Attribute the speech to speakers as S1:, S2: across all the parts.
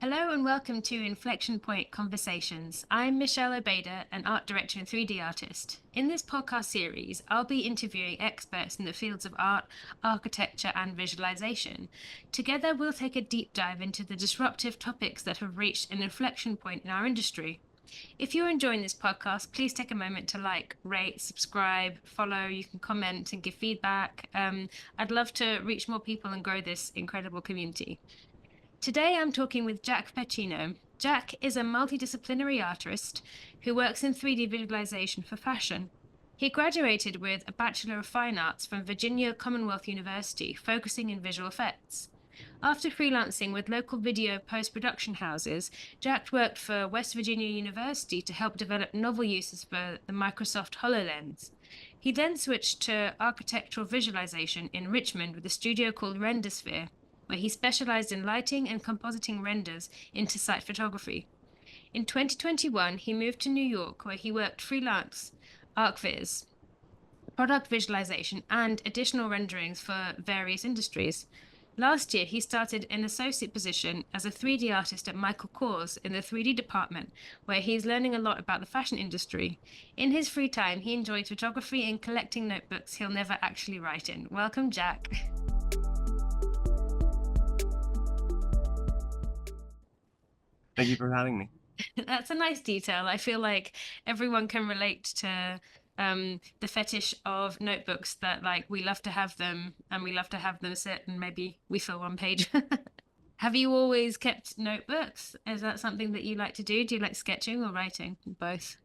S1: Hello and welcome to Inflection Point Conversations. I'm Michelle Obeda, an art director and 3D artist. In this podcast series, I'll be interviewing experts in the fields of art, architecture, and visualization. Together, we'll take a deep dive into the disruptive topics that have reached an inflection point in our industry. If you're enjoying this podcast, please take a moment to like, rate, subscribe, follow. You can comment and give feedback. I'd love to reach more people and grow this incredible community. Today I'm talking with Jack Fechino. Jack is a multidisciplinary artist who works in 3D visualization for fashion. He graduated with a Bachelor of Fine Arts from Virginia Commonwealth University, focusing in visual effects. After freelancing with local video post-production houses, Jack worked for West Virginia University to help develop novel uses for the Microsoft HoloLens. He then switched to architectural visualization in Richmond with a studio called RenderSphere, where he specialized in lighting and compositing renders into site photography. In 2021, he moved to New York, where he worked freelance Arch Viz, product visualization, and additional renderings for various industries. Last year, he started an associate position as a 3D artist at Michael Kors in the 3D department, where he's learning a lot about the fashion industry. In his free time, he enjoys photography and collecting notebooks he'll never actually write in. Welcome, Jack.
S2: Thank you for having me.
S1: That's a nice detail. I feel like everyone can relate to the fetish of notebooks that like we love to have them and we love to have them sit and maybe we fill one page. Have you always kept notebooks? Is that something that you like to do? Do you like sketching or writing? Both.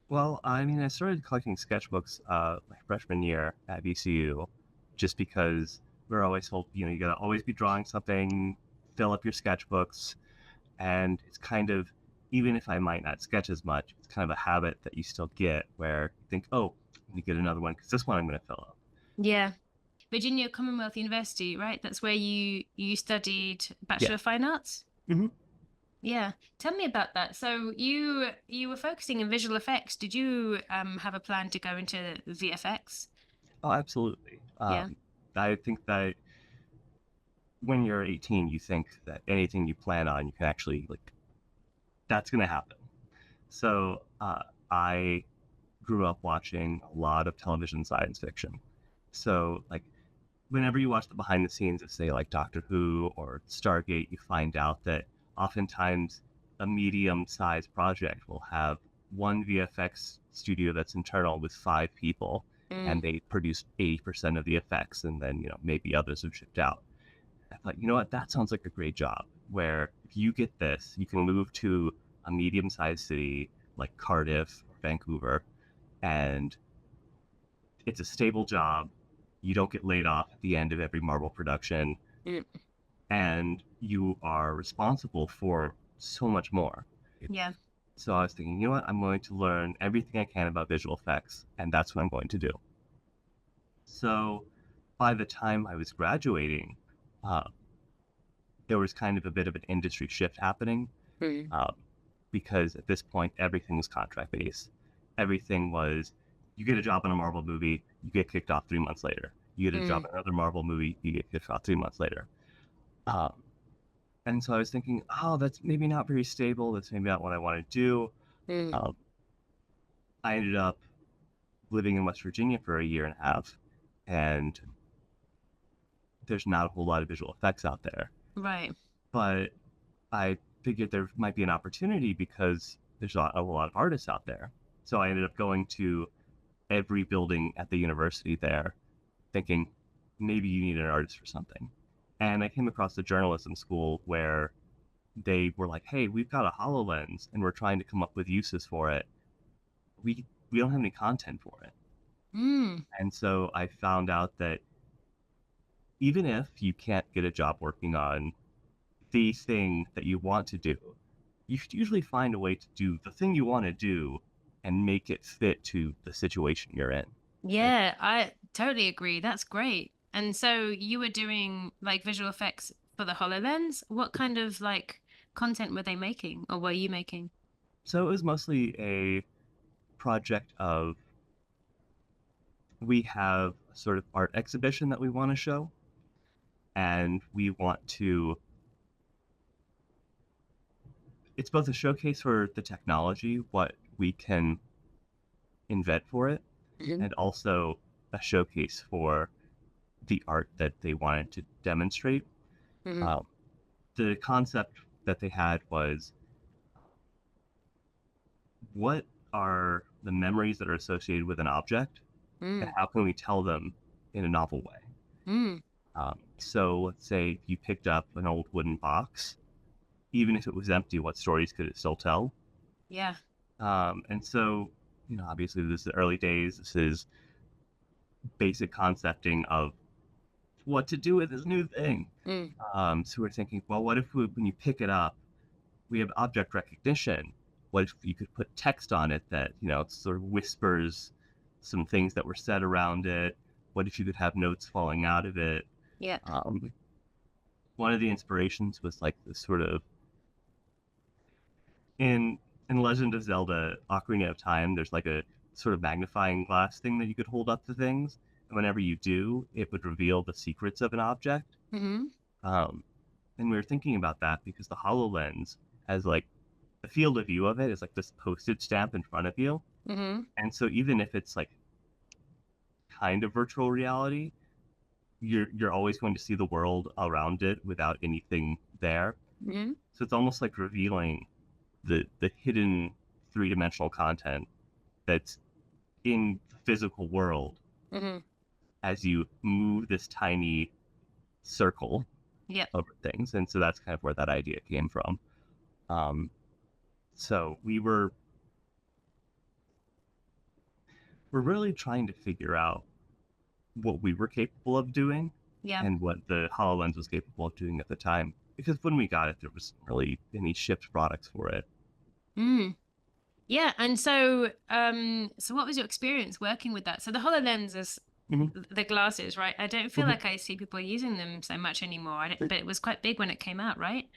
S2: Well, I started collecting sketchbooks my freshman year at VCU, just because we're always told, you gotta always be drawing something, fill up your sketchbooks, and it's kind of, even if I might not sketch as much, it's kind of a habit that you still get where you think, oh, let me get another one because this one I'm going to fill up.
S1: Yeah. Virginia Commonwealth University, right? That's where you studied Bachelor
S2: Yeah.
S1: of Fine Arts?
S2: Mm-hmm.
S1: Yeah. Tell me about that. So you were focusing in visual effects. Did you have a plan to go into VFX?
S2: Oh, absolutely.
S1: Yeah.
S2: I think that when you're 18, you think that anything you plan on, you can actually, that's going to happen. So I grew up watching a lot of television science fiction. So, whenever you watch the behind the scenes of, say, like Doctor Who or Stargate, you find out that oftentimes a medium-sized project will have one VFX studio that's internal with 5 people, and
S1: Mm.
S2: they produce 80% of the effects, and then, maybe others have shipped out. I thought, you know what, that sounds like a great job, where if you get this, you can move to a medium-sized city like Cardiff or Vancouver, and it's a stable job. You don't get laid off at the end of every Marvel production,
S1: Mm.
S2: and you are responsible for so much more.
S1: Yeah.
S2: So I was thinking, you know what, I'm going to learn everything I can about visual effects, and that's what I'm going to do. So by the time I was graduating, uh, there was kind of a bit of an industry shift happening,
S1: Mm.
S2: because at this point, everything was contract based. Everything was, you get a job in a Marvel movie, you get kicked off 3 months later. You get a job
S1: Mm.
S2: in another Marvel movie, you get kicked off 3 months later. Um, and so I was thinking, oh, that's maybe not very stable. That's maybe not what I want to do.
S1: Mm.
S2: Um, I ended up living in West Virginia for a year and a half, and there's not a whole lot of visual effects out there.
S1: Right.
S2: But I figured there might be an opportunity because there's a lot of artists out there. So I ended up going to every building at the university there, thinking maybe you need an artist for something. And I came across the journalism school where they were like, hey, we've got a HoloLens and we're trying to come up with uses for it. We don't have any content for it.
S1: Mm.
S2: And so I found out that even if you can't get a job working on the thing that you want to do, you should usually find a way to do the thing you want to do and make it fit to the situation you're in.
S1: Yeah, I totally agree. That's great. And so you were doing like visual effects for the HoloLens. What kind of like content were they making or were you making?
S2: So it was mostly a project of, we have a sort of art exhibition that we want to show, and we want to it's both a showcase for the technology, what we can invent for it,
S1: Mhm.
S2: and also a showcase for the art that they wanted to demonstrate.
S1: Mhm.
S2: Um, the concept that they had was, what are the memories that are associated with an object, and
S1: Mm.
S2: how can we tell them in a novel way?
S1: Mm.
S2: So let's say you picked up an old wooden box, even if it was empty, what stories could it still tell?
S1: Yeah.
S2: And so, obviously this is the early days. This is basic concepting of what to do with this new thing.
S1: Mm.
S2: So we're thinking, well, what if when you pick it up, we have object recognition? What if you could put text on it that, sort of whispers some things that were said around it? What if you could have notes falling out of it?
S1: Yeah.
S2: Um, One of the inspirations was like this sort of, in Legend of Zelda Ocarina of Time, there's like a sort of magnifying glass thing that you could hold up to things, and whenever you do, it would reveal the secrets of an object.
S1: Mhm.
S2: Um, and we were thinking about that because the HoloLens has like the field of view of it is like this postage stamp in front of you.
S1: Mhm.
S2: And so even if it's like kind of virtual reality, you're always going to see the world around it without anything there.
S1: Mhm.
S2: So it's almost like revealing the hidden three-dimensional content that's in the physical world
S1: Mhm.
S2: as you move this tiny circle
S1: Yep.
S2: over things. And so that's kind of where that idea came from. Um, so we're really trying to figure out what we were capable of doing
S1: Yeah.
S2: and what the HoloLens was capable of doing at the time. Because when we got it, there wasn't really any shipped products for it.
S1: Mm. Yeah. And so what was your experience working with that? So the HoloLens is
S2: Mhm.
S1: the glasses, right? I don't feel like I see people using them so much anymore. But it was quite big when it came out, right?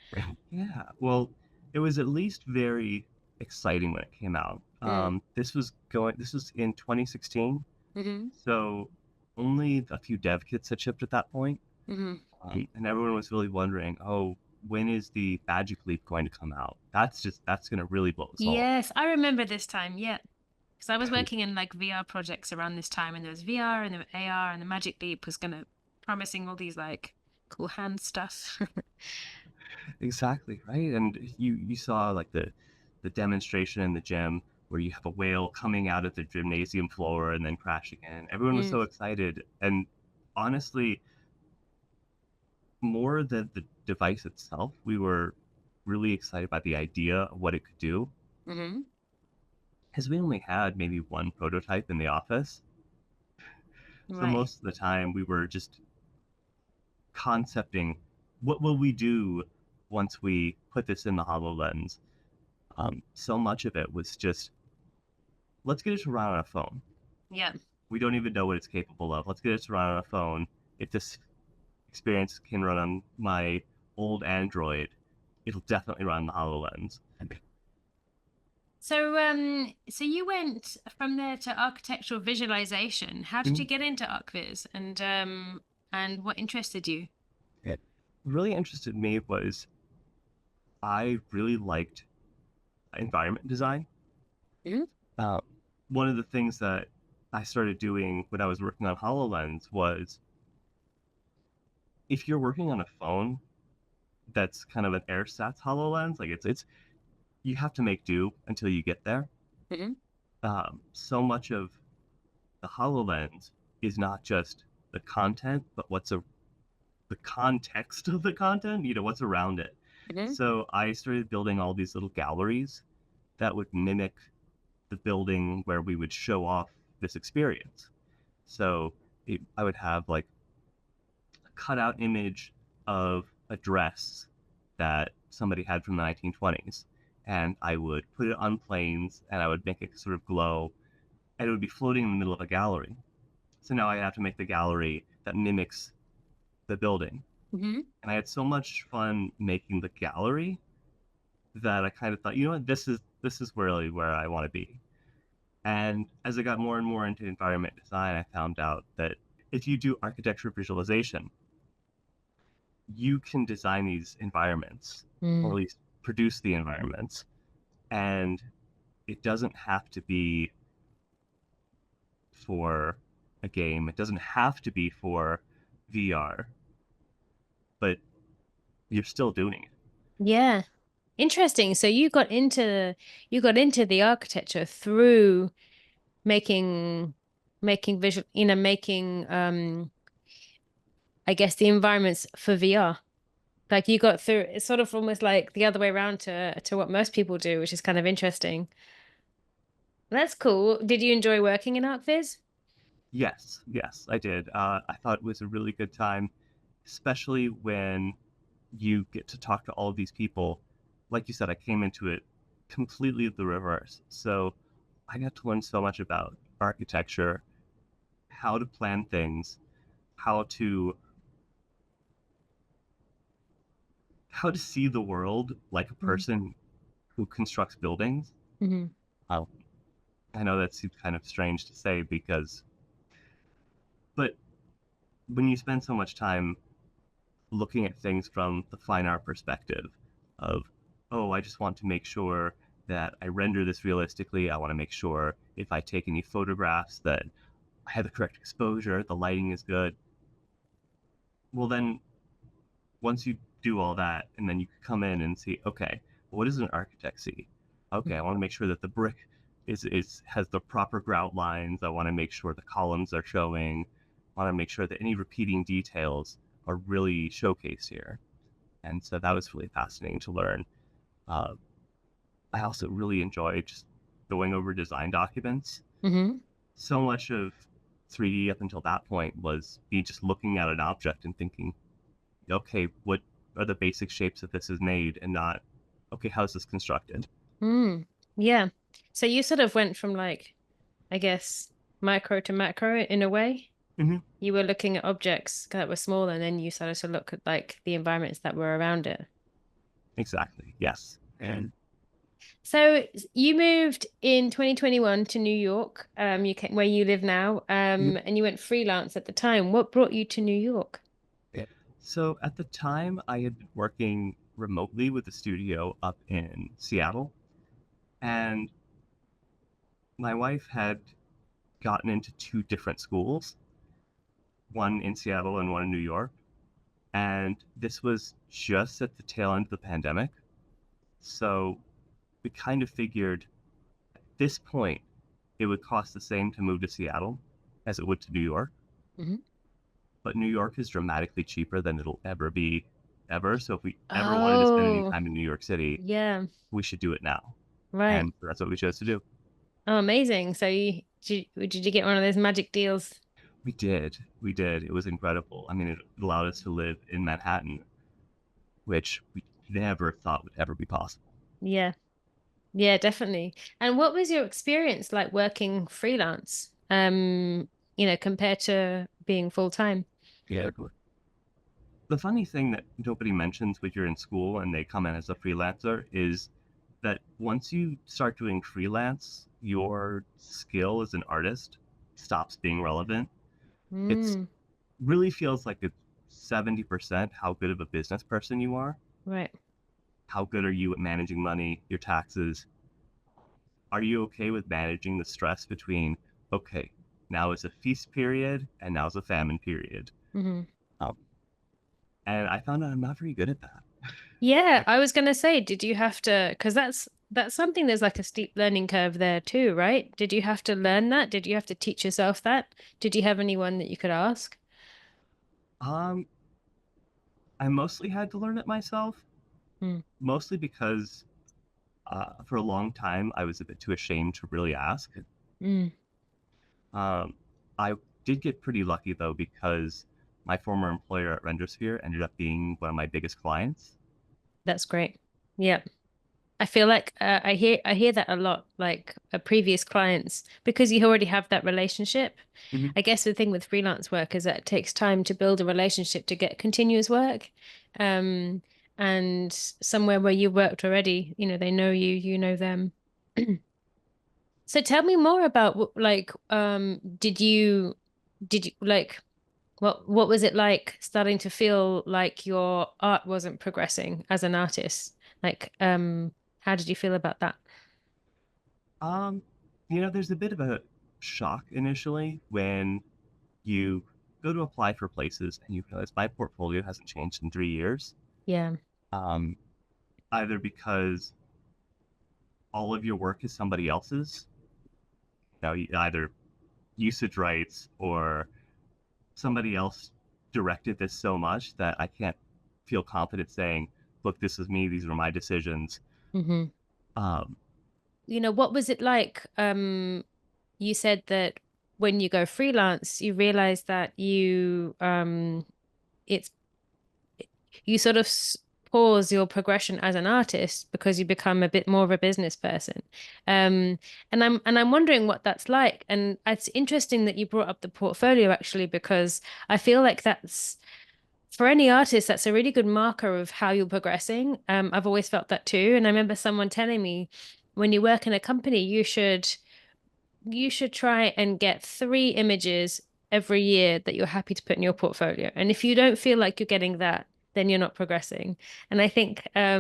S2: Yeah, well, it was at least very exciting when it came out.
S1: Mm.
S2: This was in 2016,
S1: Mhm.
S2: so only a few dev kits had shipped at that point.
S1: Mhm.
S2: And everyone was really wondering, oh, when is the Magic Leap going to come out? That's going to really blow us all
S1: Yes, I remember this time. Yeah. Because I was working in like VR projects around this time, and there was VR and there was AR, and the Magic Leap was gonna promising all these like cool hand stuff.
S2: Exactly, right? And you saw like the demonstration in the gym where you have a whale coming out of the gymnasium floor and then crashing in. Everyone was
S1: Mm.
S2: so excited, and honestly, more than the device itself, we were really excited by the idea of what it could do.
S1: Hmm.
S2: Because we only had maybe one prototype in the office, so
S1: Right.
S2: most of the time we were just concepting what will we do once we put this in the HoloLens. So much of it was just, let's get it to run on a phone.
S1: Yeah.
S2: We don't even know what it's capable of. Let's get it to run on a phone. If this experience can run on my old Android, it'll definitely run on the HoloLens.
S1: So you went from there to architectural visualization. How did you get into Arch Viz, and what interested you?
S2: What really interested me was I really liked environment design.
S1: Mhm.
S2: Uh, One of the things that I started doing when I was working on HoloLens was, if you're working on a phone that's kind of an AirStats HoloLens, like it's you have to make do until you get there.
S1: Mhm.
S2: So much of the HoloLens is not just the content, but the context of the content, what's around it.
S1: Mhm.
S2: So I started building all these little galleries that would mimic the building where we would show off this experience. So I would have like a cutout image of a dress that somebody had from the 1920s, and I would put it on planes and I would make it sort of glow, and it would be floating in the middle of a gallery. So now I have to make the gallery that mimics the building.
S1: Mhm.
S2: And I had so much fun making the gallery that I kind of thought, this is really where I want to be. And as I got more and more into environment design, I found out that if you do architecture visualization, you can design these environments, or at
S1: Mm.
S2: least produce the environments. And it doesn't have to be for a game. It doesn't have to be for VR, but you're still doing it.
S1: Yeah. Interesting. So you got into the architecture through making making visual, making I guess the environments for VR. Like you got through it's sort of almost like the other way around to what most people do, which is kind of interesting. That's cool. Did you enjoy working in Arch Viz?
S2: Yes, yes, I did. I thought it was a really good time, especially when you get to talk to all of these people. Like you said, I came into it completely the reverse. So I got to learn so much about architecture, how to plan things, how to how to see the world like a
S1: Mm-hmm.
S2: person who constructs buildings.
S1: Mm-hmm.
S2: Uh, I know that seems kind of strange to say but when you spend so much time looking at things from the fine art perspective of, oh, I just want to make sure that I render this realistically. I want to make sure if I take any photographs that I have the correct exposure, the lighting is good. Well, then once you do all that, and then you come in and see, okay, what does an architect see? Okay, I want to make sure that the brick is has the proper grout lines. I want to make sure the columns are showing. I want to make sure that any repeating details are really showcased here. And so that was really fascinating to learn. Uh, I also really enjoyed just going over design documents.
S1: Mm-hmm.
S2: So much of 3D up until that point was me just looking at an object and thinking, okay, what are the basic shapes that this is made, and not, okay, how's this constructed?
S1: Mm. Yeah. So you sort of went from like, I guess, micro to macro in a way.
S2: Mm-hmm.
S1: You were looking at objects that were smaller, and then you started to look at like the environments that were around it.
S2: Exactly. Yes. And
S1: So you moved in 2021 to New York, you came, where you live now, and you went freelance at the time. What brought you to New York?
S2: so at the time, I had been working remotely with a studio up in Seattle, and my wife had gotten into two different schools, one in Seattle and one in New York. And this was just at the tail end of the pandemic. So we kind of figured at this point, it would cost the same to move to Seattle as it would to New York.
S1: Hmm.
S2: But New York is dramatically cheaper than it'll ever be, ever. So if we ever wanted to spend any
S1: Oh,
S2: time in New York City,
S1: yeah,
S2: we should do it now.
S1: right.
S2: And that's what we chose to do.
S1: Oh, amazing. So did you get one of those magic deals?
S2: We did. We did. It was incredible. I mean, it allowed us to live in Manhattan, which we never thought would ever be possible.
S1: Yeah. Yeah, definitely. And what was your experience like working freelance? Compared to being full time?
S2: Yeah. The funny thing that nobody mentions when you're in school and they come in as a freelancer is that once you start doing freelance, your skill as an artist stops being relevant. It's
S1: Mm,
S2: really feels like it's 70% how good of a business person you are.
S1: right.
S2: How good are you at managing money, your taxes? Are you okay with managing the stress between, okay, now is a feast period and now is a famine period?
S1: Hmm.
S2: Um, and I found out I'm not very good at that.
S1: Yeah,
S2: Like,
S1: I was gonna say, did you have to, because that's something there's like a steep learning curve there too, right? Did you have to learn that? Did you have to teach yourself that? Did you have anyone that you could ask?
S2: um, I mostly had to learn it myself,
S1: Mm,
S2: mostly because for a long time I was a bit too ashamed to really ask.
S1: mm,
S2: Um, I did get pretty lucky though because my former employer at Rendersphere ended up being one of my biggest clients.
S1: that's great. Yeah. I feel like I hear that a lot, like previous clients, because you already have that relationship.
S2: Mhm.
S1: I guess the thing with freelance work is that it takes time to build a relationship to get continuous work. Um, and somewhere where you worked already, they know you, you know them. So tell me more about like did you like what was it like starting to feel like your art wasn't progressing as an artist? Like, how did you feel about that?
S2: Um, there's a bit of a shock initially when you go to apply for places and you realize my portfolio hasn't changed in 3 years.
S1: Yeah.
S2: Um, Either because all of your work is somebody else's, either usage rights or somebody else directed this so much that I can't feel confident saying, look, this is me, these are my decisions.
S1: Hmm.
S2: Um,
S1: What was it like? You said that when you go freelance, you realize that it's you sort of pause your progression as an artist because you become a bit more of a business person. Um, and I'm wondering what that's like. And it's interesting that you brought up the portfolio actually, because I feel like that's for any artist, that's a really good marker of how you're progressing. I've always felt that too. And I remember someone telling me when you work in a company, you should try and get 3 images every year that you're happy to put in your portfolio. And if you don't feel like you're getting that, then you're not progressing. And I think, I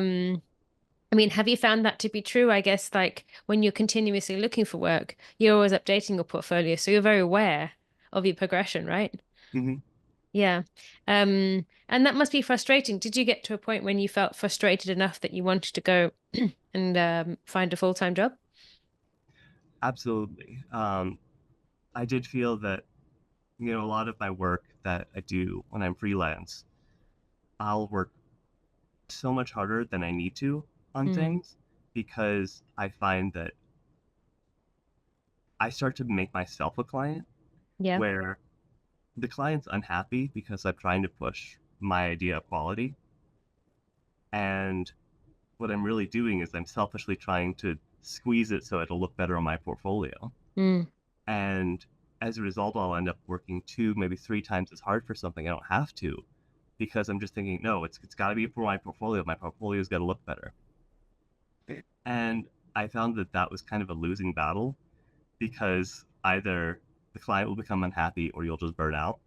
S1: mean, have you found that to be true? I guess like when you're continuously looking for work, you're always updating your portfolio. So you're very aware of your progression, right?
S2: mhm.
S1: Yeah. And that must be frustrating. Did you get to a point when you felt frustrated enough that you wanted to go and find a full-time job?
S2: Absolutely. I did feel that, a lot of my work that I do when I'm freelance, I'll work so much harder than I need to on
S1: Mm,
S2: things because I find that I start to make myself a client
S1: yeah.
S2: where the client's unhappy because I'm trying to push my idea of quality. And what I'm really doing is I'm selfishly trying to squeeze it so it'll look better on my portfolio.
S1: Mm,
S2: And as a result, I'll end up working 2, maybe 3 times as hard for something I don't have to because I'm just thinking, no, it's got to be for my portfolio. My portfolio's got to look better. And I found that that was kind of a losing battle because either the client will become unhappy or you'll just burn out.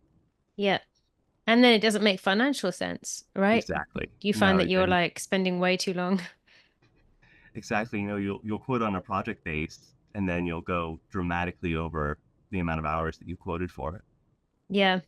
S1: yeah. And then it doesn't make financial sense, right?
S2: Exactly.
S1: You find
S2: No,
S1: that you're
S2: and
S1: like spending way too long.
S2: exactly. You'll quote on a project base, and then you'll go dramatically over the amount of hours that you quoted for it.
S1: Yeah.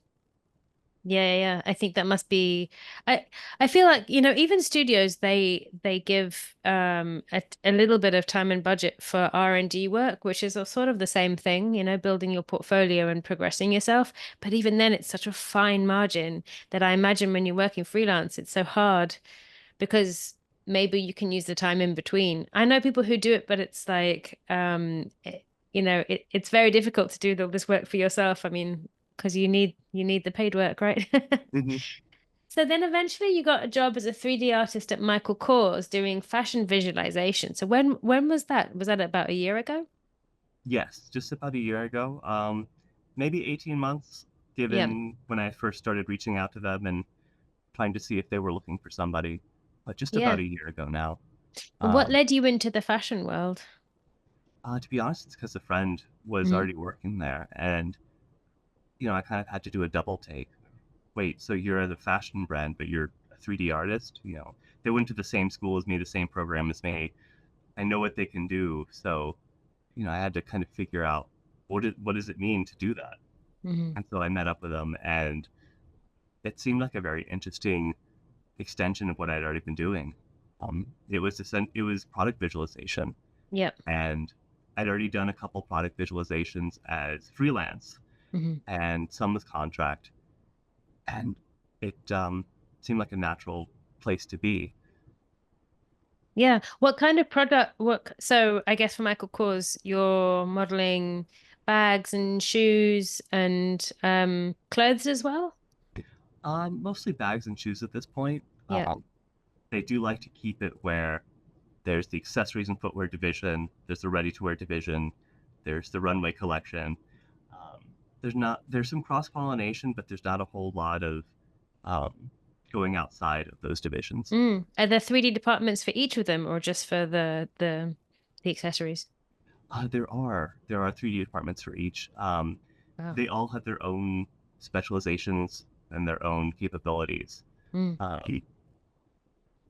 S1: Yeah, yeah, yeah. I think that must be I feel like, even studios they give a little bit of time and budget for R&D work, which is a sort of the same thing, building your portfolio and progressing yourself. But even then it's such a fine margin that I imagine when you're working freelance, it's so hard because maybe you can use the time in between. I know people who do it, but it's like it's very difficult to do all this work for yourself. I mean, because you need the paid work, right?
S2: Hmm.
S1: So then eventually you got a job as a 3D artist at Michael Kors doing fashion visualization. So when was that? Was that about a year ago?
S2: Yes, just about a year ago, maybe 18 months,
S1: Yeah.
S2: given when I first started reaching out to them and trying to see if they were looking for somebody, but just about
S1: Yeah.
S2: a year ago now.
S1: What
S2: Um,
S1: led you into the fashion world?
S2: to be honest, it's because a friend was
S1: Mm.
S2: already working there, and I kind of had to do a double take. Wait, so you're the fashion brand, but you're a 3D artist? They went to the same school as me, the same program as me. I know what they can do, so I had to kind of figure out what does it mean to do that.
S1: Hmm.
S2: And so I met up with them, and it seemed like a very interesting extension of what I'd already been doing. It was product visualization,
S1: Yep.
S2: and I'd already done a couple product visualizations as freelance
S1: Hmm.
S2: and some with contract, and it seemed like a natural place to be.
S1: Yeah. What kind of product work? So I guess for Michael Kors, you're modeling bags and shoes and clothes as well?
S2: Mostly bags and shoes at this point.
S1: Yeah.
S2: They do like to keep it where there's the accessories and footwear division, there's the ready-to-wear division, there's the runway collection. Um, there's some cross-pollination, but there's not a whole lot of um, going outside of those divisions.
S1: Mm. Are there 3D departments for each of them or just for the accessories?
S2: There are 3D departments for each.
S1: Wow.
S2: They all have their own specializations and their own capabilities.
S1: Mm.
S2: Um,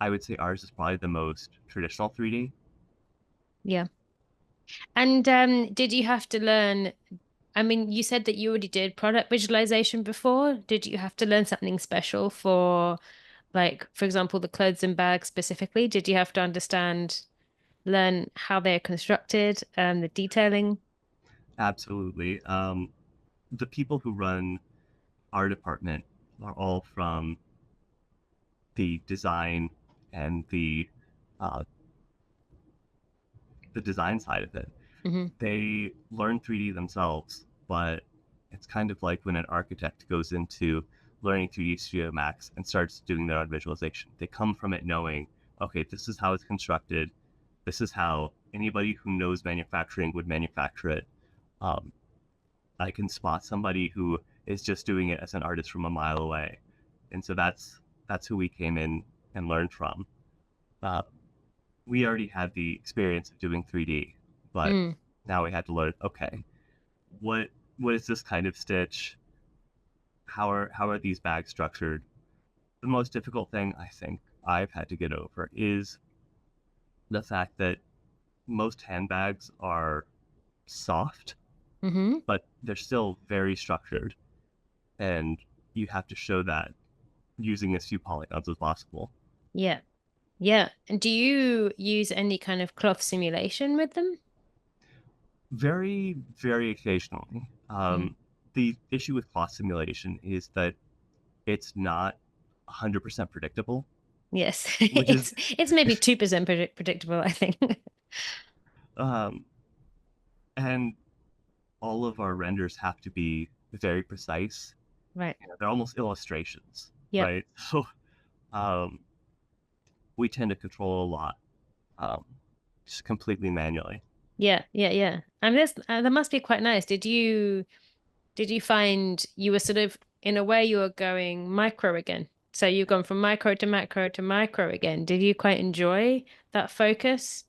S2: I would say ours is probably the most traditional 3D.
S1: Yeah. And did you have to learn? I mean, you said that you already did product visualization before. Did you have to learn something special for, like, for example, the clothes and bags specifically? Did you have to learn how they're constructed, the detailing?
S2: Absolutely. The people who run our department are all from the design and uh, the design side of it.
S1: Hmm.
S2: They learn 3D themselves, but it's kind of like when an architect goes into learning 3D Studio Max and starts doing their own visualization. They come from it knowing, okay, this is how it's constructed. This is how anybody who knows manufacturing would manufacture it. Um, I can spot somebody who is just doing it as an artist from a mile away, and so that's who we came in and learned from. Uh, we already had the experience of doing 3D, but
S1: Mm.
S2: now we had to learn. Okay, what what is this kind of stitch? How are these bags structured? The most difficult thing I think I've had to get over is the fact that most handbags are soft,
S1: Hmm.
S2: but they're still very structured, and you have to show that using as few polygons as possible.
S1: Yeah. Yeah. And do you use any kind of cloth simulation with them?
S2: Very, very occasionally.
S1: Mm.
S2: The issue with cloth simulation is that it's not 100% predictable,
S1: Yes.
S2: which is,
S1: It's maybe 2% predictable, I think.
S2: um, and all of our renders have to be very precise.
S1: Right.
S2: You know, they're almost illustrations,
S1: Yep.
S2: right? So um, we tend to control a lot, um, just completely manually.
S1: Yeah, yeah, yeah. I mean, that must be quite nice. Did you find you were sort of in a way you were going micro again? So you've gone from micro to macro to micro again. Did you quite enjoy that focus?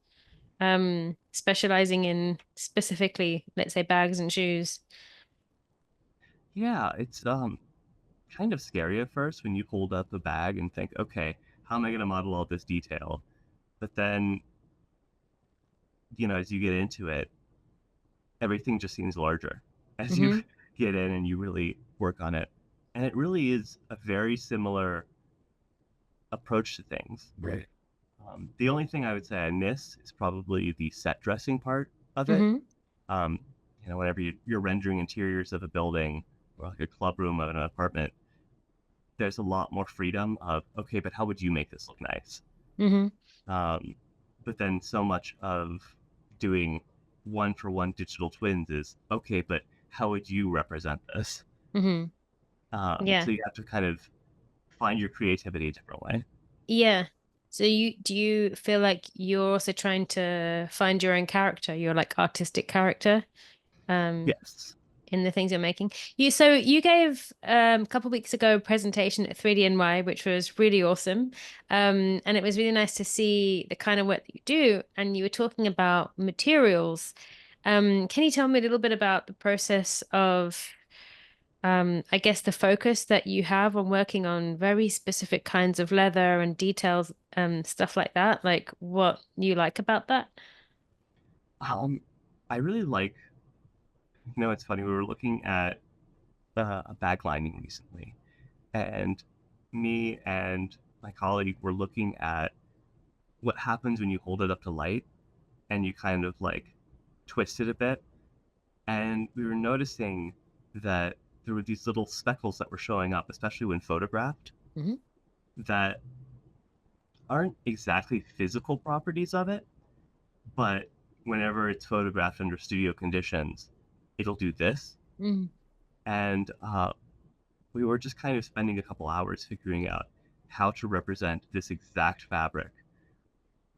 S1: Specializing in specifically, let's say, bags and shoes.
S2: Yeah, it's kind of scary at first when you hold up a bag and think, okay, how am I going to model all this detail? But then, as you get into it, everything just seems larger as you
S1: Hmm.
S2: get in and you really work on it. And it really is a very similar approach to things.
S3: Right.
S2: The only thing I would say I miss is probably the set dressing part of it.
S1: Hmm.
S2: Um, whenever you're rendering interiors of a building or like a club room of an apartment, there's a lot more freedom of, okay, but how would you make this look nice?
S1: Hmm.
S2: Um, but then so much of doing one for one digital twins is, okay, but how would you represent this?
S1: Hmm. Yeah.
S2: So you have to kind of find your creativity a different way.
S1: Yeah. So do you feel like you're also trying to find your own character, your like artistic character, um,
S2: Yes.
S1: in the things you're making? So you gave a couple of weeks ago a presentation at 3D NY, which was really awesome. And it was really nice to see the kind of work that you do. And you were talking about materials. Can you tell me a little bit about the process of I guess the focus that you have on working on very specific kinds of leather and details, stuff like that, like what you like about that?
S2: Um, I really like, it's funny, we were looking at a bag lining recently, and me and my colleague were looking at what happens when you hold it up to light and you kind of like twist it a bit. And we were noticing that there were these little speckles that were showing up, especially when photographed,
S1: Hmm.
S2: that aren't exactly physical properties of it, but whenever it's photographed under studio conditions, it'll do this.
S1: Mm.
S2: And we were just kind of spending a couple hours figuring out how to represent this exact fabric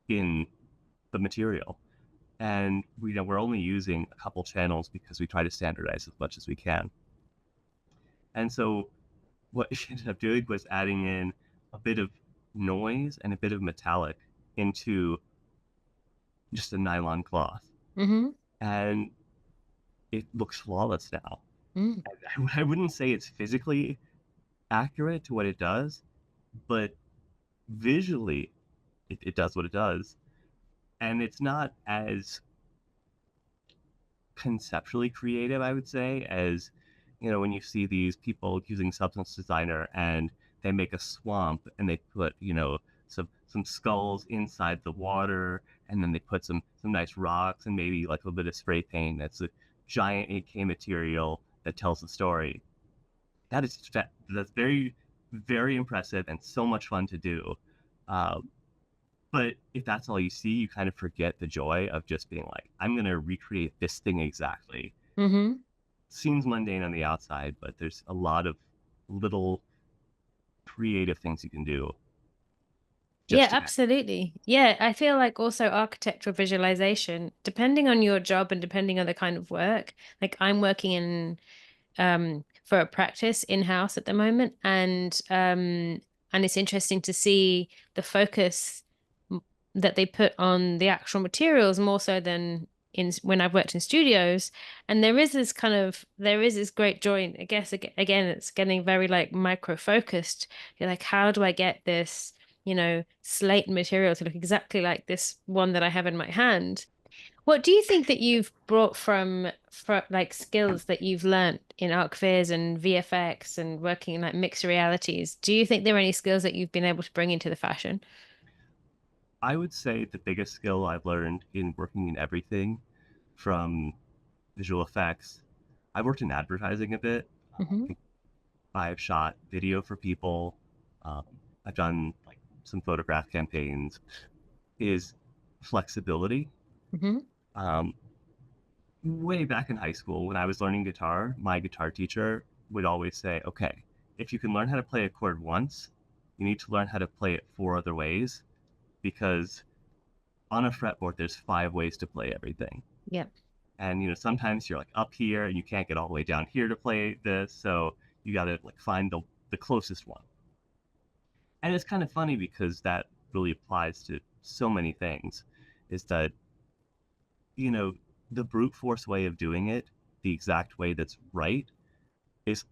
S2: in the material. And we're only using a couple channels because we try to standardize as much as we can. And so what she ended up doing was adding in a bit of noise and a bit of metallic into just a nylon cloth.
S1: Hmm.
S2: And it looks flawless now.
S1: Mm.
S2: I wouldn't say it's physically accurate to what it does, but visually, it does what it does. And it's not as conceptually creative, I would say, as when you see these people using Substance Designer and they make a swamp and they put some skulls inside the water, and then they put some nice rocks and maybe like a little bit of spray paint. That's a giant 8K material that tells the story. That's very, very impressive and so much fun to do. Um, but if that's all you see, you kind of forget the joy of just being like, I'm going to recreate this thing exactly.
S1: Mm-hmm.
S2: Seems mundane on the outside, but there's a lot of little creative things you can do
S1: Yeah,
S2: just to kind
S1: absolutely. Yeah, I feel like also architectural visualization, depending on your job and depending on the kind of work, like I'm working in for a practice in-house at the moment, and it's interesting to see the focus that they put on the actual materials more so than in when I've worked in studios. And there is this great joy in, I guess again it's getting very like micro focused. You're like, how do I get this, slate material to look exactly like this one that I have in my hand? What do you think that you've brought from like skills that you've learned in Arch Viz and VFX and working in like mixed realities? Do you think there are any skills that you've been able to bring into the fashion?
S2: I would say the biggest skill I've learned in working in everything from visual effects. I've worked in advertising a bit.
S1: Hmm.
S2: I've shot video for people. Um, I've done like some photograph campaigns. Is flexibility.
S1: Hmm.
S2: Um, Way back in high school, when I was learning guitar, my guitar teacher would always say, okay, if you can learn how to play a chord once, you need to learn how to play it four other ways, because on a fretboard, there's 5 ways to play everything.
S1: Yeah.
S2: And sometimes you're like up here and you can't get all the way down here to play this, so you got to like find the closest one. And it's kind of funny because that really applies to so many things. Is that you know the brute force way of doing it, the exact way that's right, is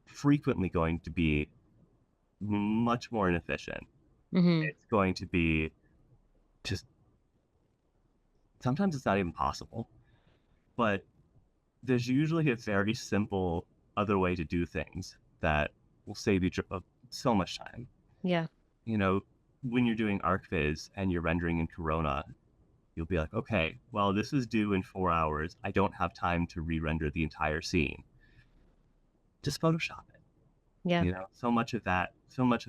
S2: frequently going to be much more inefficient.
S1: Hmm.
S2: It's going to be just sometimes it's not even possible, but there's usually a very simple other way to do things that will save you so much time.
S1: Yeah.
S2: You know, when you're doing ArcViz and you're rendering in Corona, you'll be like, okay, well, this is due in 4 hours. I don't have time to re-render the entire scene. Just Photoshop it.
S1: Yeah.
S2: So much of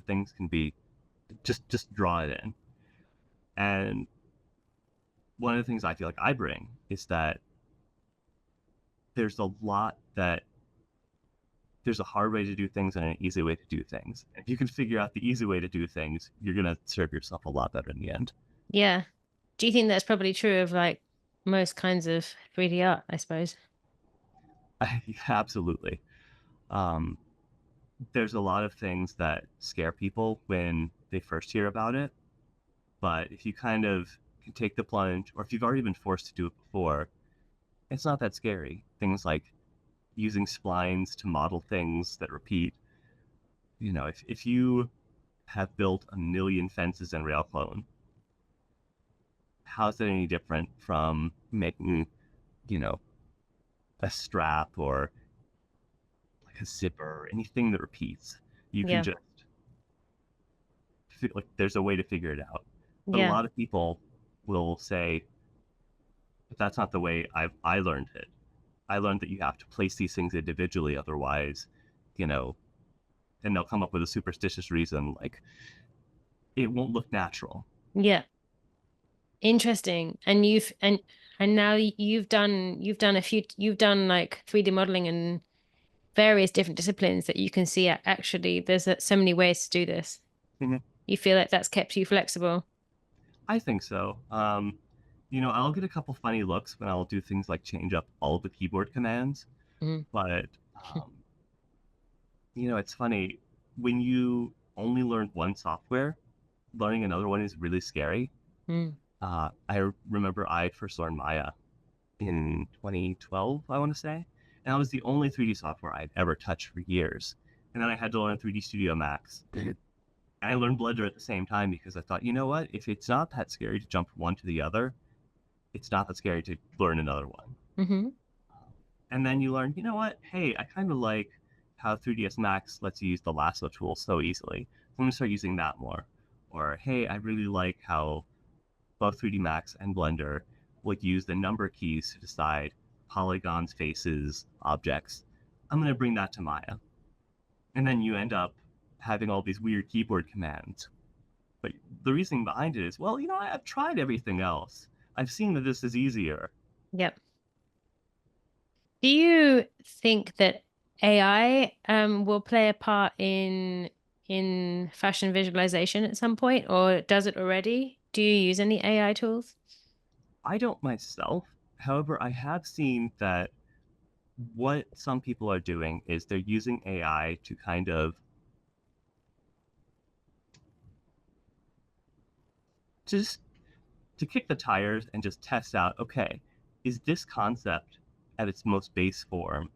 S2: things can be just draw it in. And one of the things I feel like I bring is that there's a lot that there's a hard way to do things and an easy way to do things. If you can figure out the easy way to do things, you're gonna serve yourself a lot better in the end.
S1: Yeah. Do you think that's probably true of like most kinds of 3D art, I suppose?
S2: Absolutely. Um, there's a lot of things that scare people when they first hear about it, but if you kind of can take the plunge, or if you've already been forced to do it before, it's not that scary. Things like using splines to model things that repeat. If you have built a million fences in Railclone, how's that any different from making, you know, a strap or like a zipper or anything that repeats? You can
S1: Yeah.
S2: just like there's a way to figure it out. But a
S1: Yeah.
S2: lot of people will say, but that's not the way I learned it. I learned that you have to place these things individually, otherwise, you know, and they'll come up with a superstitious reason like it won't look natural.
S1: Yeah. Interesting. And now you've done like 3D modeling and various different disciplines that you can see actually there's so many ways to do this.
S2: Mhm.
S1: You feel like that's kept you flexible.
S2: I think so. I'll get a couple funny looks when I'll do things like change up all of the keyboard commands,
S1: Mm.
S2: but it's funny when you only learn one software, learning another one is really scary.
S1: Mm.
S2: I remember I first learned Maya in 2012, I want to say, and that was the only 3D software I'd ever touched for years. And then I had to learn 3D Studio Max, And I learned Blender at the same time because I thought, you know what? If it's not that scary to jump from one to the other, it's not that scary to learn another one.
S1: Mm-hmm.
S2: And then you learn, you know what? Hey, I kind of like how 3ds Max lets you use the lasso tool so easily. So I'm going to start using that more. Or, hey, I really like how both 3D Max and Blender would use the number keys to decide polygons, faces, objects. I'm going to bring that to Maya. And then you end up having all these weird keyboard commands. But the reasoning behind it is, well, I've tried everything else. I've seen that this is easier.
S1: Yep. Do you think that AI will play a part in fashion visualization at some point, or does it already? Do you use any AI tools?
S2: I don't myself. However, I have seen that what some people are doing is they're using AI to kind of just to kick the tires and just test out, okay, is this concept at its most base form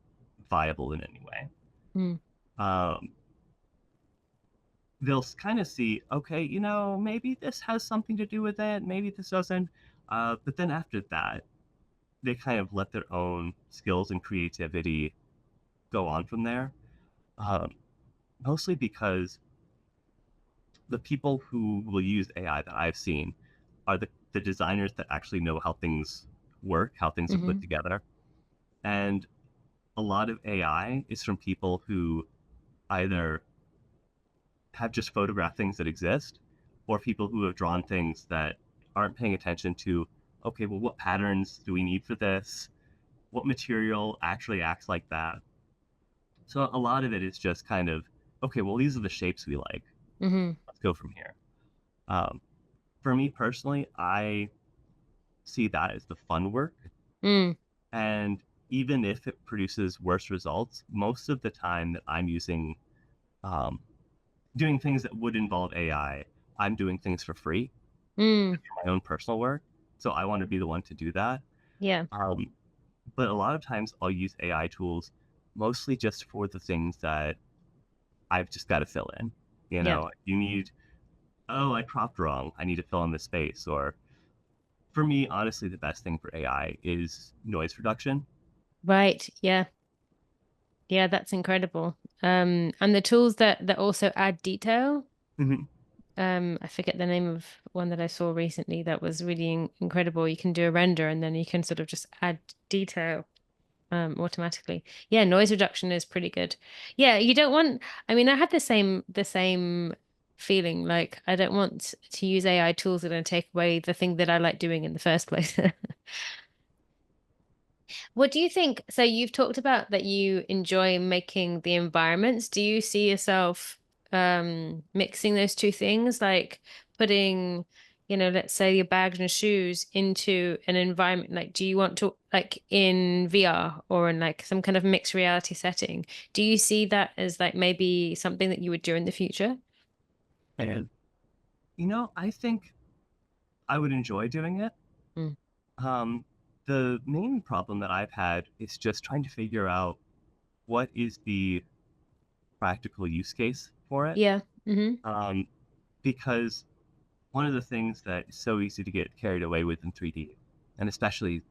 S2: viable in any way?
S1: Mm.
S2: Um, they'll kind of see, okay, maybe this has something to do with it, maybe this doesn't. But then after that, they kind of let their own skills and creativity go on from there. Um, Mostly because the people who will use AI that I've seen are the designers that actually know how things work, how things are put
S1: Hmm.
S2: together. And a lot of AI is from people who either have just photographed things that exist or people who have drawn things that aren't paying attention to, okay, well, what patterns do we need for this? What material actually acts like that? So a lot of it is just kind of, okay, well, these are the shapes we like.
S1: Hmm.
S2: Let's go from here. Um, for me personally, I see that as the fun work.
S1: Mm.
S2: And even if it produces worse results, most of the time that I'm using um, doing things that would involve AI, I'm doing things for free
S1: Mm.
S2: for my own personal work. So I want to be the one to do that.
S1: Yeah.
S2: Um, but a lot of times I'll use AI tools mostly just for the things that I've just got to fill in.
S1: Yeah.
S2: You need, oh, I cropped wrong. I need to fill in the space. Or for me, honestly, the best thing for AI is noise reduction.
S1: Right. Yeah. Yeah, that's incredible. And the tools that also add detail.
S2: Mhm.
S1: I forget the name of one that I saw recently that was really incredible. You can do a render and then you can sort of just add detail automatically. Yeah, noise reduction is pretty good. Yeah, you don't want, I mean, I had the same feeling like I don't want to use AI tools that are going to take away the thing that I like doing in the first place. What do you think? So you've talked about that you enjoy making the environments. Do you see yourself mixing those two things, like putting, let's say your bags and shoes into an environment? Like, do you want to like in VR or in like some kind of mixed reality setting? Do you see that as like maybe something that you would do in the future?
S2: And, I think I would enjoy doing it.
S1: Mm.
S2: Um, the main problem that I've had is just trying to figure out what is the practical use case for it.
S1: Yeah. Mm-hmm.
S2: Um, because one of the things that is so easy to get carried away with in 3D, and especially,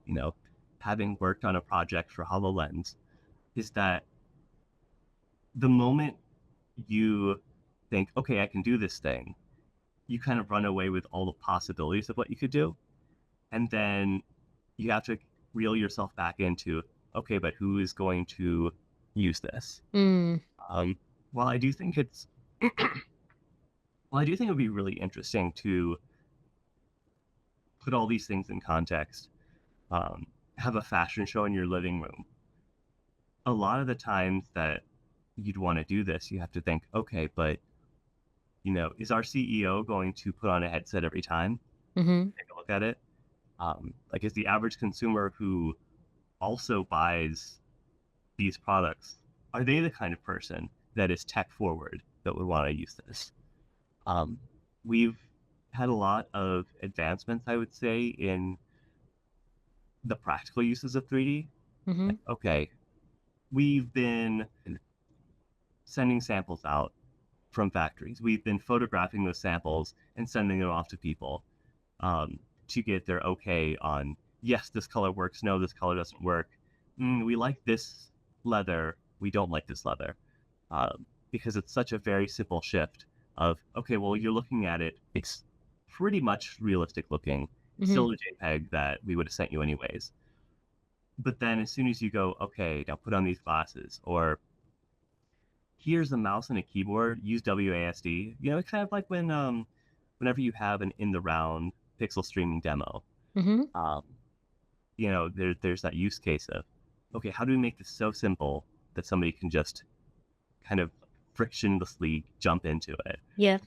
S2: having worked on a project for HoloLens, is that the moment you think, okay, I can do this thing, you kind of run away with all the possibilities of what you could do. And then you have to reel yourself back into, okay, but who is going to use this?
S1: Mm.
S2: Um, while I do think it's, well, I do think it would be really interesting to put all these things in context. Um, have a fashion show in your living room. A lot of the times that you'd want to do this, you have to think, okay, but is our CEO going to put on a headset every time?
S1: Mm-hmm.
S2: Take a look at it. Like, is the average consumer who also buys these products, are they the kind of person that is tech forward that would want to use this? Um, we've had a lot of advancements, I would say, in the practical uses of 3D.
S1: Mm-hmm.
S2: Like, okay, we've been sending samples out from factories. We've been photographing those samples and sending them off to people to get their okay on, yes, this color works, no, this color doesn't work. We like this leather, we don't like this leather. Because it's such a very simple shift of, okay, well, you're looking at it, it's pretty much realistic looking, still a JPEG that we would have sent you anyways. But then as soon as you go, okay, now put on these glasses, or here's a mouse and a keyboard, use WASD. It's kind of like whenever you have an in the round pixel streaming demo,
S1: Mm-hmm.
S2: there's that use case of, okay, how do we make this so simple that somebody can just kind of frictionlessly jump into it?
S1: Yeah.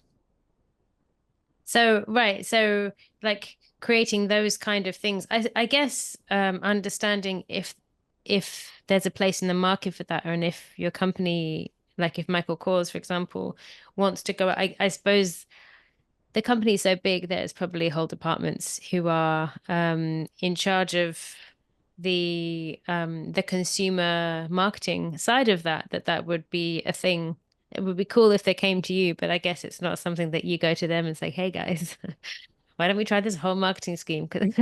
S1: So, right. So like creating those kind of things, I guess, understanding if there's a place in the market for that, and if your company, like if Michael Kors, for example, wants to go, I suppose the company is so big there's probably whole departments who are in charge of the consumer marketing side of that would be a thing. It would be cool if they came to you, but I guess it's not something that you go to them and say, "Hey guys, why don't we try this whole marketing scheme?" Because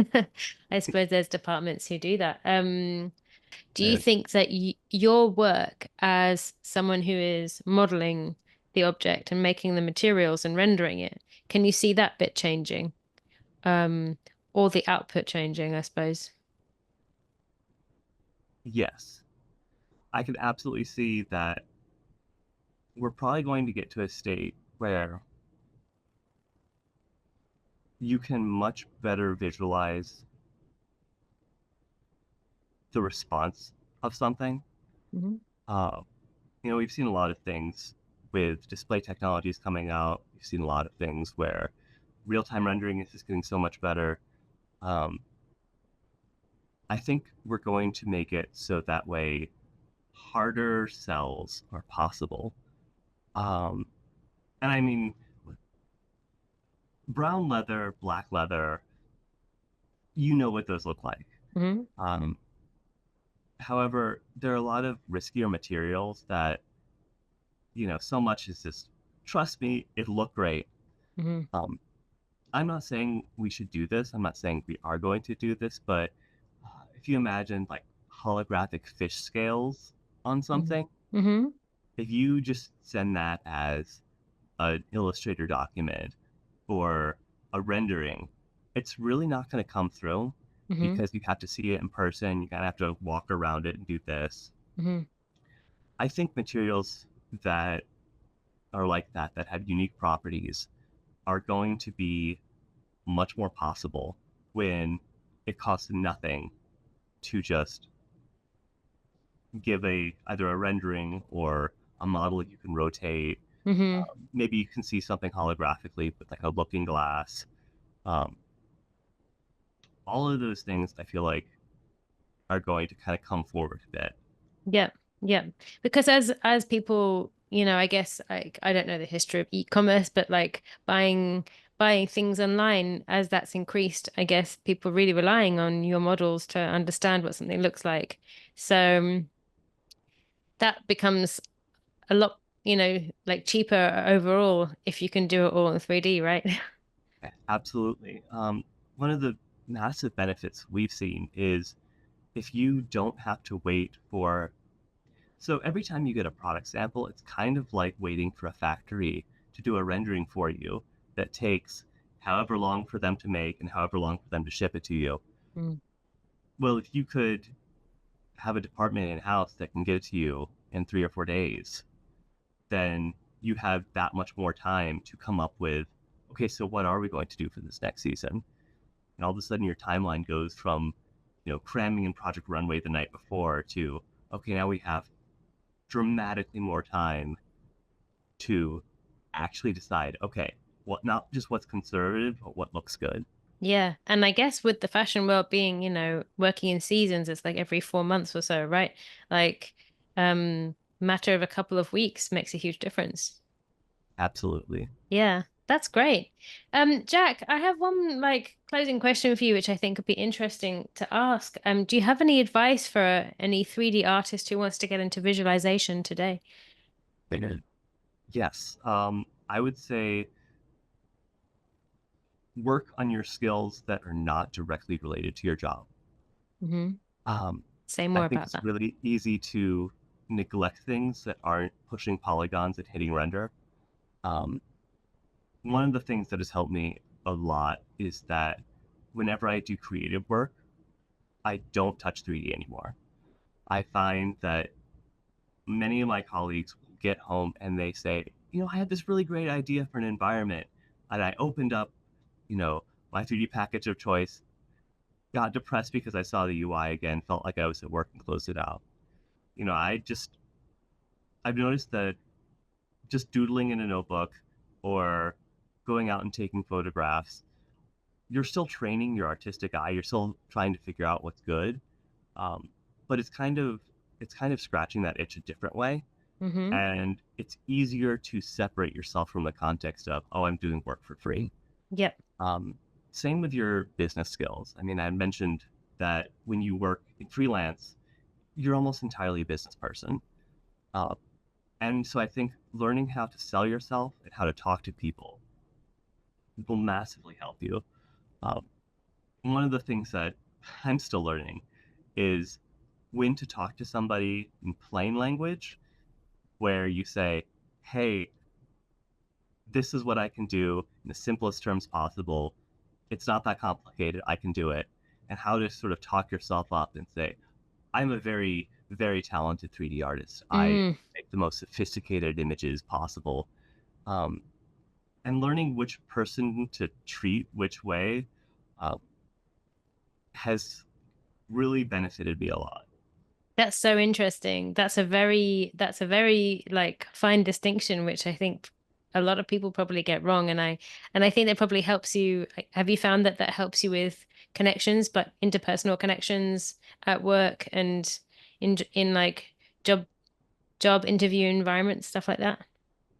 S1: I suppose there's departments who do that. Do you
S2: And
S1: think that your work as someone who is modeling the object and making the materials and rendering it, can you see that bit changing? Um, or the output changing, I suppose.
S2: yes, I can absolutely see that we're probably going to get to a state where you can much better visualize the response of something.
S1: Hmm.
S2: Uh, we've seen a lot of things with display technologies coming out. We've seen a lot of things where real-time rendering is just getting so much better. Um, I think we're going to make it so that way harder cells are possible. Um, and I mean, brown leather, black leather, you know what those look like.
S1: Hmm.
S2: Um, However, there are a lot of riskier materials that, so much is just, trust me, it'll look great.
S1: Hmm.
S2: Um, I'm not saying we should do this. I'm not saying we are going to do this, but if you imagine like holographic fish scales on something,
S1: Hmm.
S2: if you just send that as an Illustrator document or a rendering, it's really not going to come through
S1: Hmm.
S2: because you have to see it in person. You kind of have to walk around it and do this.
S1: Hmm.
S2: I think materials that are like that have unique properties, are going to be much more possible when it costs nothing to just give either a rendering or a model you can rotate.
S1: Hmm.
S2: Maybe you can see something holographically with like a looking glass. Um, all of those things I feel like are going to kind of come forward a bit.
S1: Yeah, yeah. Because as people, I guess I don't know the history of e-commerce, but like buying things online as that's increased, I guess people really relying on your models to understand what something looks like. So that becomes a lot, like cheaper overall if you can do it all in 3D, right?
S2: Absolutely. One of the massive benefits we've seen is if you don't have to wait for. So every time you get a product sample, it's kind of like waiting for a factory to do a rendering for you that takes however long for them to make and however long for them to ship it to you.
S1: Mm.
S2: Well, if you could have a department in-house that can get it to you in 3 or 4 days, then you have that much more time to come up with, okay, so what are we going to do for this next season? And all of a sudden your timeline goes from, cramming in Project Runway the night before to, okay, now we have dramatically more time to actually decide, okay, what, not just what's conservative, but what looks good.
S1: Yeah. And I guess with the fashion world being, working in seasons, it's like every 4 months or so, right? Like, matter of a couple of weeks makes a huge difference.
S2: Absolutely.
S1: Yeah, that's great. Jack, I have one like closing question for you, which I think would be interesting to ask. Do you have any advice for any 3D artist who wants to get into visualization today?
S2: Yes. I would say work on your skills that are not directly related to your job.
S1: Hmm.
S2: Um,
S1: Say
S2: I
S1: more
S2: think
S1: about
S2: it's
S1: that.
S2: really easy to neglect things that aren't pushing polygons and hitting render. Um, One of the things that has helped me a lot is that whenever I do creative work, I don't touch 3D anymore. I find that many of my colleagues get home and they say, I had this really great idea for an environment. And I opened up, my 3D package of choice, got depressed because I saw the UI again, felt like I was at work and closed it out. You know, I just, I've noticed that just doodling in a notebook or going out and taking photographs, you're still training your artistic eye. You're still trying to figure out what's good. Um, but it's kind of scratching that itch a different way.
S1: Hmm.
S2: And it's easier to separate yourself from the context of, oh, I'm doing work for free.
S1: Yep.
S2: Um, Same with your business skills. I mean, I mentioned that when you work in freelance, you're almost entirely a business person. Uh, and so I think learning how to sell yourself and how to talk to people will massively help you. Um, One of the things that I'm still learning is when to talk to somebody in plain language, where you say, hey, this is what I can do in the simplest terms possible. It's not that complicated. I can do it. And how to sort of talk yourself up and say, I'm a very, very talented 3D artist. I
S1: Mm.
S2: make the most sophisticated images possible. Um, and learning which person to treat which way uh, has really benefited me a lot.
S1: That's so interesting. That's a very like fine distinction, which I think a lot of people probably get wrong. And I think that probably helps you. Have you found that that helps you with connections, but interpersonal connections at work and in like job job interview environments, stuff like that?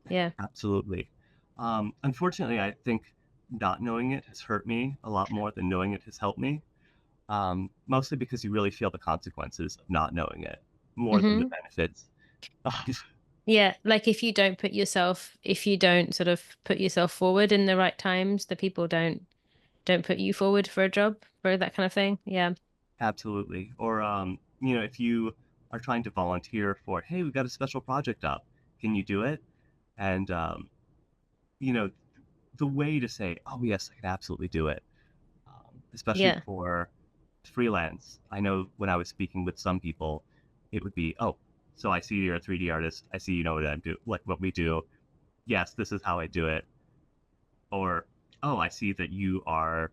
S1: Yeah.
S2: Absolutely. Unfortunately, I think not knowing it has hurt me a lot more than knowing it has helped me. Mostly because you really feel the consequences of not knowing it more than the
S1: Hmm.
S2: benefits.
S1: Yeah, like if you don't sort of put yourself forward in the right times, the people don't put you forward for a job for that kind of thing. Yeah.
S2: Absolutely. Or, if you are trying to volunteer for, hey, we've got a special project up, can you do it? And, you know, the way to say, oh, yes, I can absolutely do it, especially
S1: Yeah.
S2: for freelance. I know when I was speaking with some people, it would be, oh, so I see you're a 3D artist. I see you know what I do, like what we do. Yes, this is how I do it. Or, oh, I see that you are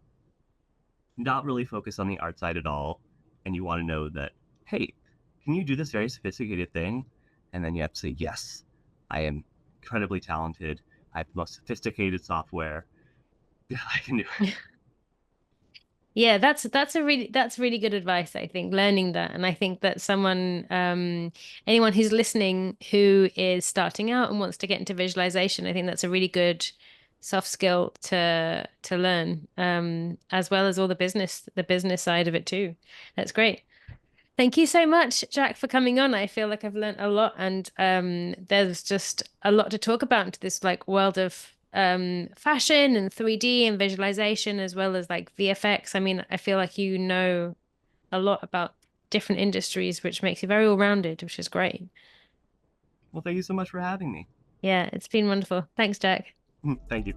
S2: not really focused on the art side at all, and you want to know that, hey, can you do this very sophisticated thing? And then you have to say, yes, I am incredibly talented. I have the most sophisticated software. Yeah, I can do it.
S1: Yeah, that's really good advice, I think, learning that. And I think that anyone who's listening who is starting out and wants to get into visualization, I think that's a really good soft skill to learn, as well as all the business side of it too. That's great. Thank you so much, Jack, for coming on. I feel like I've learned a lot, and there's just a lot to talk about into this like world of fashion and 3D and visualization, as well as like VFX. I mean, I feel like you know a lot about different industries, which makes you very all-rounded, which is great.
S2: Well, thank you so much for having me.
S1: Yeah, it's been wonderful. Thanks, Jack.
S2: Thank you.